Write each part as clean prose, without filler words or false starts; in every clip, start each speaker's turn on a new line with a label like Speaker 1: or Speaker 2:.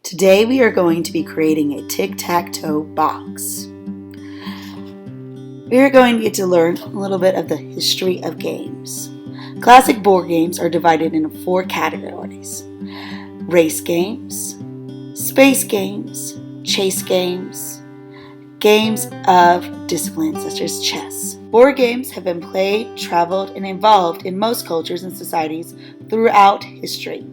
Speaker 1: Today we are going to be creating a Tic Tac Toe Box. We are going to get to learn a little bit of the history of games. Classic board games are divided into 4 categories: race games, space games, chase games, games of discipline such as chess. Board games have been played, traveled, and evolved in most cultures and societies throughout history.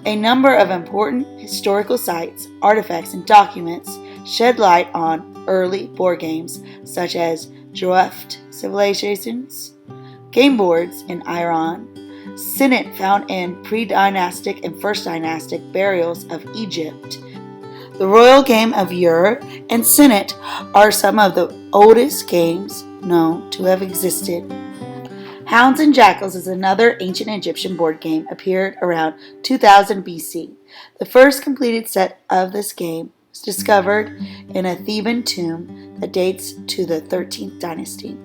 Speaker 1: A number of important historical sites, artifacts, and documents shed light on early board games such as Draft civilizations, game boards in Iran, Senet found in pre-dynastic and first dynastic burials of Egypt. The royal game of Ur and Senet are some of the oldest games known to have existed. Hounds and Jackals is another ancient Egyptian board game, appeared around 2000 BC. The first completed set of this game was discovered in a Theban tomb that dates to the 13th dynasty.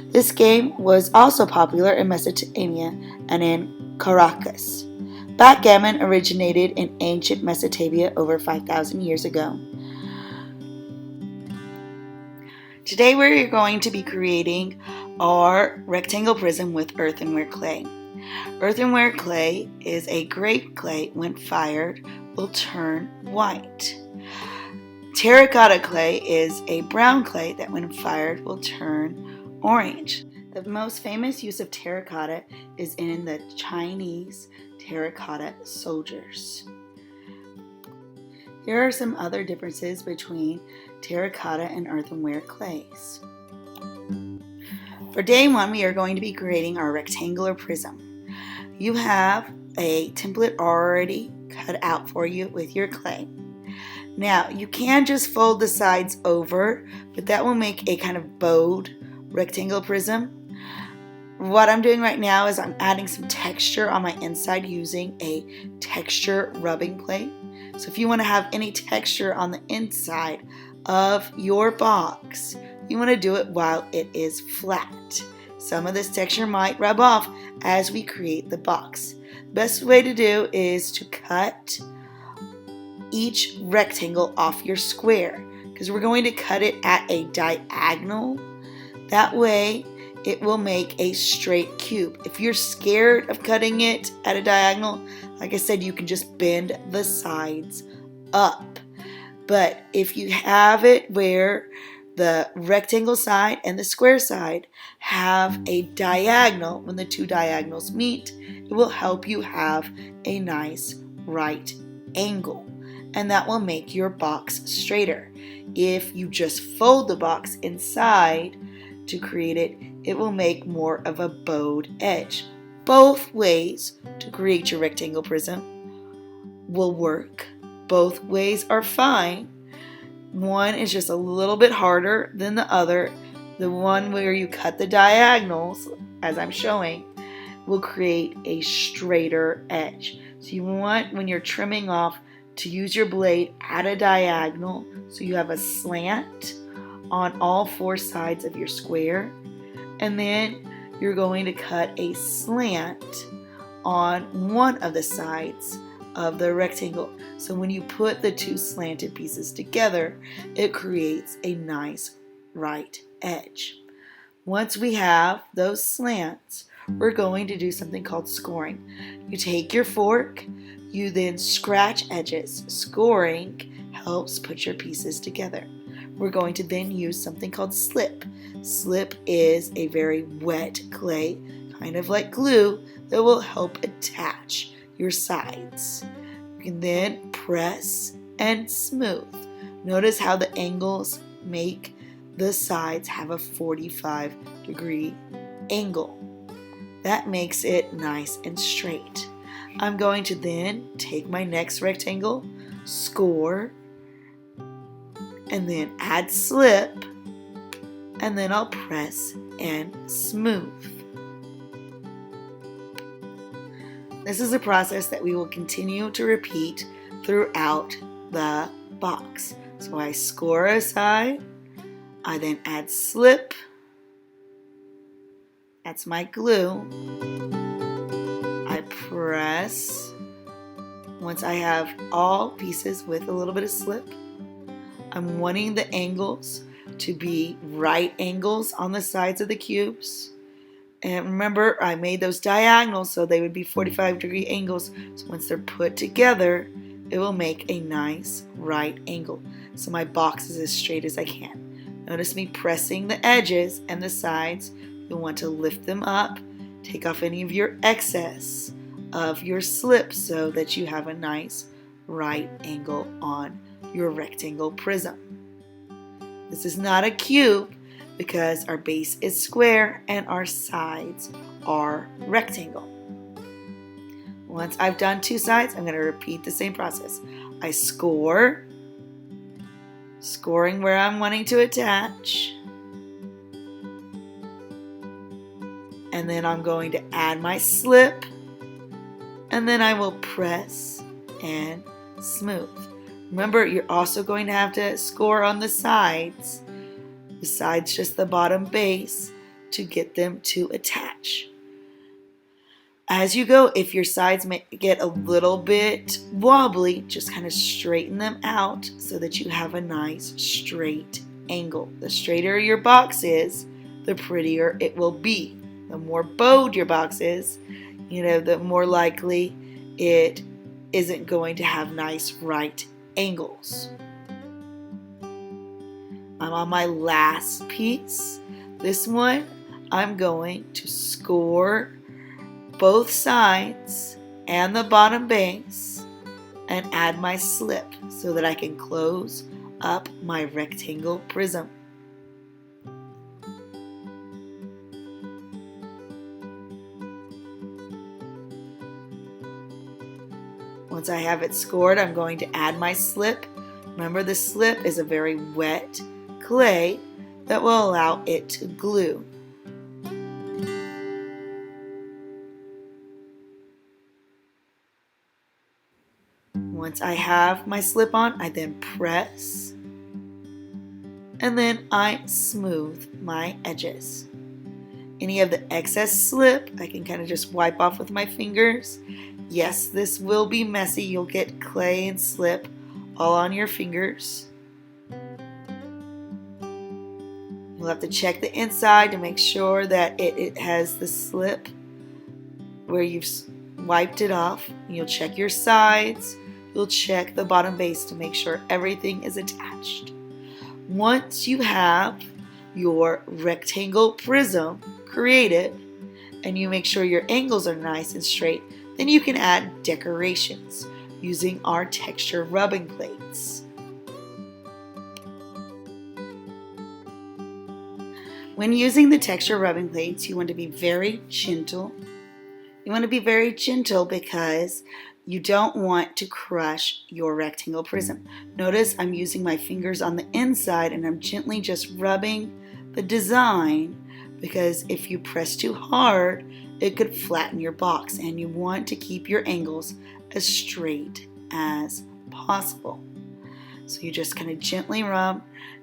Speaker 1: This game was also popular in Mesopotamia and in Caracas. Backgammon originated in ancient Mesopotamia over 5,000 years ago. Today we're going to be creating our rectangle prism with earthenware clay. Earthenware clay is a grape clay. When fired, will turn white. Terracotta clay is a brown clay that when fired will turn orange. The most famous use of terracotta is in the Chinese terracotta soldiers. Here are some other differences between terracotta and earthenware clays. For day 1, we are going to be creating our rectangular prism. You have a template already cut out for you with your clay. Now, you can just fold the sides over, but that will make a kind of bowed rectangle prism. What I'm doing right now is I'm adding some texture on my inside using a texture rubbing plate. So if you want to have any texture on the inside of your box, you want to do it while it is flat. Some of this texture might rub off as we create the box. The best way to do is to cut each rectangle off your square, because we're going to cut it at a diagonal. That way it will make a straight cube. If you're scared of cutting it at a diagonal, like I said, you can just bend the sides up. But if you have it where the rectangle side and the square side have a diagonal, when the 2 diagonals meet, it will help you have a nice right angle, and that will make your box straighter. If you just fold the box inside to create it, it will make more of a bowed edge. Both ways to create your rectangle prism will work. Both ways are fine. One is just a little bit harder than the other. The one where you cut the diagonals, as I'm showing, will create a straighter edge. So you want, when you're trimming off, to use your blade at a diagonal so you have a slant on all 4 sides of your square, and then you're going to cut a slant on one of the sides of the rectangle. So when you put the 2 slanted pieces together, it creates a nice right edge. Once we have those slants, we're going to do something called scoring. You take your fork, you then scratch edges. Scoring helps put your pieces together. We're going to then use something called slip. Slip is a very wet clay, kind of like glue, that will help attach your sides. You can then press and smooth. Notice how the angles make the sides have a 45-degree angle. That makes it nice and straight. I'm going to then take my next rectangle, score, and then add slip, and then I'll press and smooth. This is a process that we will continue to repeat throughout the box. So I score a side, I then add slip, that's my glue, I press Once I have all pieces with a little bit of slip, I'm wanting the angles to be right angles on the sides of the cubes. And remember, I made those diagonals so they would be 45-degree angles. So once they're put together, it will make a nice right angle. So my box is as straight as I can. Notice me pressing the edges and the sides. You'll want to lift them up. Take off any of your excess of your slip so that you have a nice right angle on your rectangle prism. This is not a cube because our base is square and our sides are rectangle. Once I've done two sides, I'm going to repeat the same process. I scoring where I'm wanting to attach, and then I'm going to add my slip, and then I will press and smooth. Remember, you're also going to have to score on the sides, besides just the bottom base, to get them to attach. As you go, if your sides may get a little bit wobbly, just kind of straighten them out so that you have a nice straight angle. The straighter your box is, the prettier it will be. The more bowed your box is, the more likely it isn't going to have nice right angles. I'm on my last piece. This one, I'm going to score both sides and the bottom base and add my slip so that I can close up my rectangle prism. Once I have it scored, I'm going to add my slip. Remember, the slip is a very wet clay that will allow it to glue. Once I have my slip on, I then press and then I smooth my edges. Any of the excess slip, I can kind of just wipe off with my fingers. Yes, this will be messy. You'll get clay and slip all on your fingers. You'll have to check the inside to make sure that it has the slip where you've wiped it off. You'll check your sides. You'll check the bottom base to make sure everything is attached. Once you have your rectangle prism created and you make sure your angles are nice and straight, then you can add decorations using our texture rubbing plates. When using the texture rubbing plates, you want to be very gentle. You want to be very gentle because you don't want to crush your rectangle prism. Notice I'm using my fingers on the inside and I'm gently just rubbing the design, because if you press too hard, it could flatten your box, and you want to keep your angles as straight as possible. So you just kind of gently rub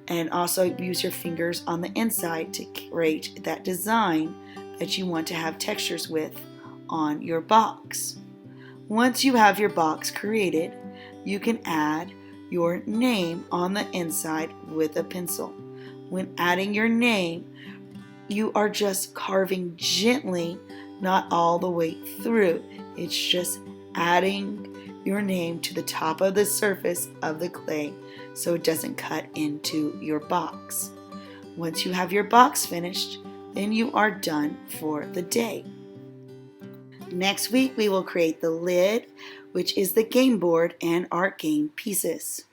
Speaker 1: and also use your fingers on the inside to create that design that you want to have textures with on your box. Once you have your box created, you can add your name on the inside with a pencil. When adding your name, you are just carving gently, not all the way through. It's just adding your name to the top of the surface of the clay so it doesn't cut into your box. Once you have your box finished, then you are done for the day. Next week we will create the lid, which is the game board and our game pieces.